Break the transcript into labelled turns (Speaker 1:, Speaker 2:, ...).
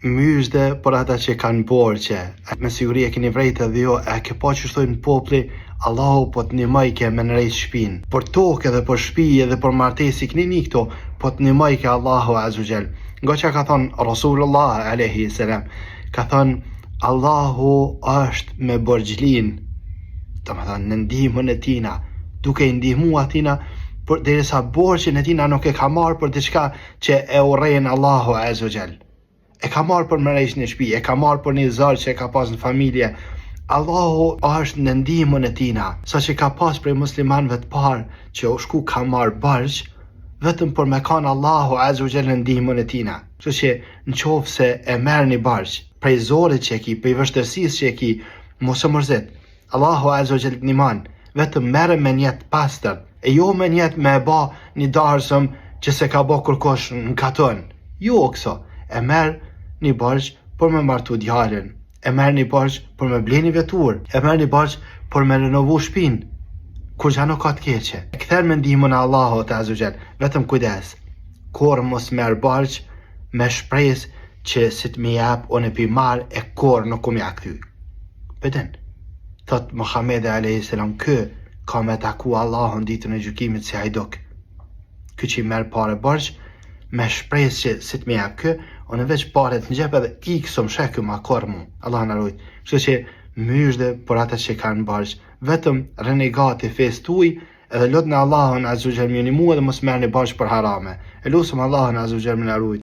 Speaker 1: myshde për ata që kanë borxhe. Me siguri e keni vrejtë edhe jo, e ke pa që shtojnë popli, Allahu po të nimajke me nërejt shpin. Për tokë edhe për shpi edhe për martesi keni një këto, po të nimajke Allahu Azugjel. Nga që ka thonë Rasulullah a.s. Ka thonë Allahu është me borxhlin, të më thonë në ndihmën e tina, duke i ndihmu atina, për derisa borxhin e tina nuk e ka marrë për diçka që e urrejnë Allahu Azugjel. E ka marrë për mërejsh në shpi, e ka marrë për një zarë që e ka pas në familje. Allahu është në ndihmën e tina, sa që ka pas prej muslimanëve të parë që u shku ka marrë barq, vetëm për me kanë Allahu Azugjel në ndihmën e tina. Kështu që në qofë se e merë një barq, prej zorit që e ki, prej vështërsis që e ki, mos e mërzit, Allahu Azugjel të niman, vetëm merë me njetë pastër, e jo me njetë me e ba një darsëm që se ka ba kërkosh në katon. Jo këso, e merë një barq për me martu djalin, e merë një barq për me bleni vetur, e merë një barq për me renovu shpin, kur gja nuk ka të keqe. E këther me ndihmën e Allahut Azugjel, vetëm kujdes, kur mos merë barq me shpres që si të mi jap unë e pi marë e kur nuk kum ja këthy. Pëtën, thot Muhammed a.s. Kë ka me taku Allahun ditën e gjykimit si hajduk. Kë që i merë pare barq me shpres që si të mi jap kë, unë veç paret në gjep edhe i kësëm sheky ma kor mu. Allah në rujt. Kështu që myshde për ata që kanë barq, vetëm renegati fes tuj, edhe lot në Allahun Azugjel më një mu edhe mos merë një barq për harame. E lusëm Allahun Azugjel më në rujt.